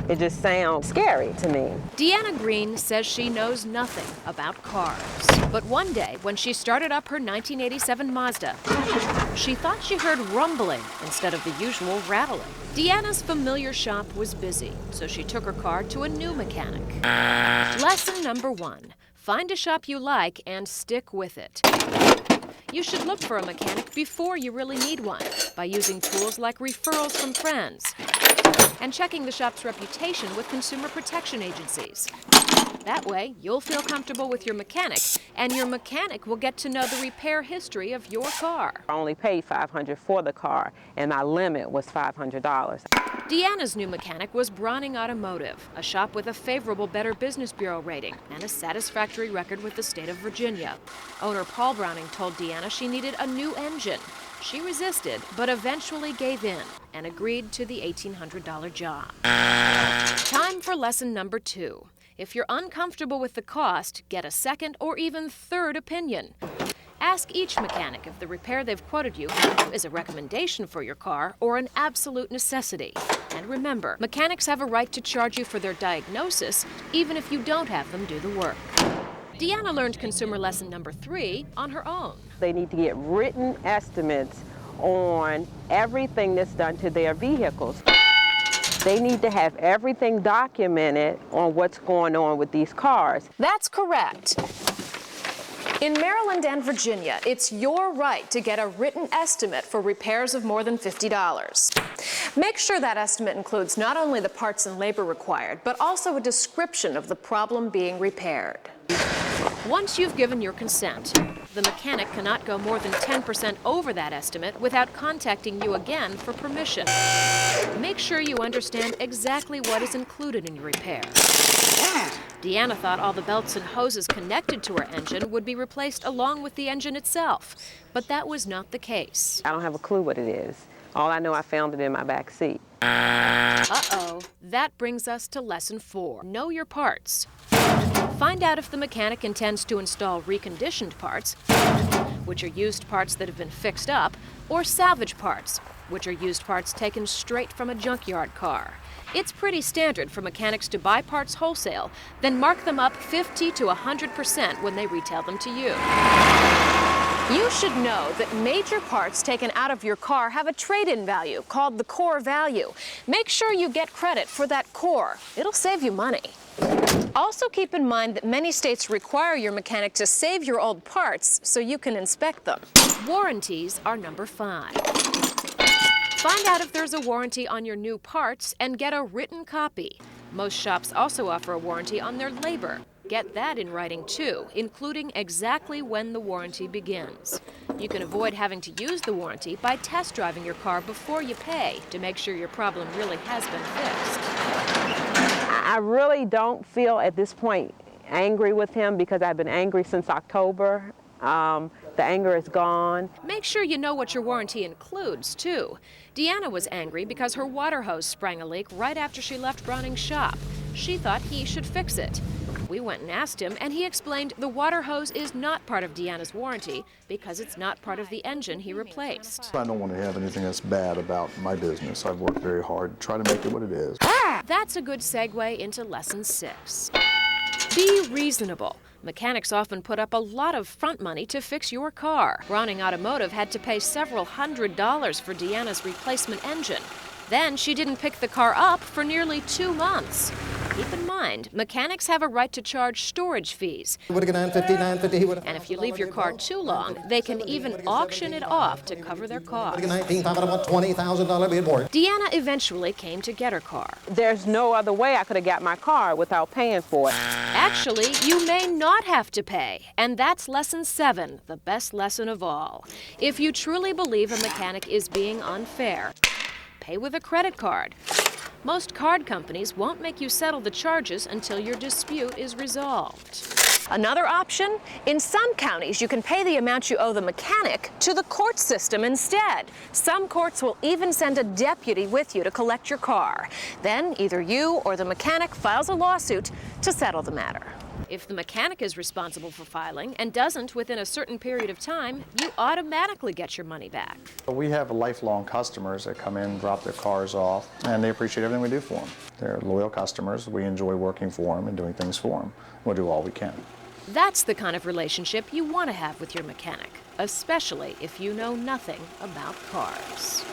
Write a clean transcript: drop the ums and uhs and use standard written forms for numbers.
It just sounds scary to me. Deanna Green says she knows nothing about cars. But one day, when she started up her 1987 Mazda, she thought she heard rumbling instead of the usual rattling. Deanna's familiar shop was busy, so she took her car to a new mechanic. Lesson number 1. Find a shop you like and stick with it. You should look for a mechanic before you really need one by using tools like referrals from friends and checking the shop's reputation with consumer protection agencies. That way, you'll feel comfortable with your mechanic, and your mechanic will get to know the repair history of your car. I only paid $500 for the car, and my limit was $500. Deanna's new mechanic was Bronning Automotive, a shop with a favorable Better Business Bureau rating and a satisfactory record with the state of Virginia. Owner Paul Browning told Deanna she needed a new engine. She resisted, but eventually gave in and agreed to the $1,800 job. Time for lesson number 2. If you're uncomfortable with the cost, get a second or even third opinion. Ask each mechanic if the repair they've quoted you is a recommendation for your car or an absolute necessity. And remember, mechanics have a right to charge you for their diagnosis, even if you don't have them do the work. Deanna learned consumer lesson number 3 on her own. They need to get written estimates on everything that's done to their vehicles. They need to have everything documented on what's going on with these cars. That's correct. In Maryland and Virginia, it's your right to get a written estimate for repairs of more than $50. Make sure that estimate includes not only the parts and labor required, but also a description of the problem being repaired. Once you've given your consent, the mechanic cannot go more than 10% over that estimate without contacting you again for permission. Make sure you understand exactly what is included in your repair. Deanna thought all the belts and hoses connected to her engine would be replaced along with the engine itself, but that was not the case. I don't have a clue what it is. All I know, I found it in my back seat. Uh-oh. That brings us to lesson 4. Know your parts. Find out if the mechanic intends to install reconditioned parts, which are used parts that have been fixed up, or salvage parts, which are used parts taken straight from a junkyard car. It's pretty standard for mechanics to buy parts wholesale, then mark them up 50 to 100% when they retail them to you. You should know that major parts taken out of your car have a trade-in value called the core value. Make sure you get credit for that core. It'll save you money. Also keep in mind that many states require your mechanic to save your old parts so you can inspect them. Warranties are number 5. Find out if there's a warranty on your new parts and get a written copy. Most shops also offer a warranty on their labor. Get that in writing too, including exactly when the warranty begins. You can avoid having to use the warranty by test driving your car before you pay to make sure your problem really has been fixed. I really don't feel at this point angry with him because I've been angry since October. The anger is gone. Make sure you know what your warranty includes, too. Deanna was angry because her water hose sprang a leak right after she left Browning's shop. She thought he should fix it. We went and asked him, and he explained the water hose is not part of Deanna's warranty because it's not part of the engine he replaced. I don't want to have anything that's bad about my business. I've worked very hard to try to make it what it is. That's a good segue into lesson 6. Be reasonable. Mechanics often put up a lot of front money to fix your car. Bronning Automotive had to pay several $100s for Deanna's replacement engine. Then she didn't pick the car up for nearly 2 months. Keep in mind, mechanics have a right to charge storage fees. And if you leave your car too long, they can even auction it off to cover their costs. Deanna eventually came to get her car. There's no other way I could have got my car without paying for it. Actually, you may not have to pay, and that's lesson 7, the best lesson of all. If you truly believe a mechanic is being unfair, pay with a credit card. Most card companies won't make you settle the charges until your dispute is resolved. Another option? In some counties, you can pay the amount you owe the mechanic to the court system instead. Some courts will even send a deputy with you to collect your car. Then either you or the mechanic files a lawsuit to settle the matter. If the mechanic is responsible for filing and doesn't within a certain period of time, you automatically get your money back. We have lifelong customers that come in, drop their cars off, and they appreciate everything we do for them. They're loyal customers. We enjoy working for them and doing things for them. We'll do all we can. That's the kind of relationship you want to have with your mechanic, especially if you know nothing about cars.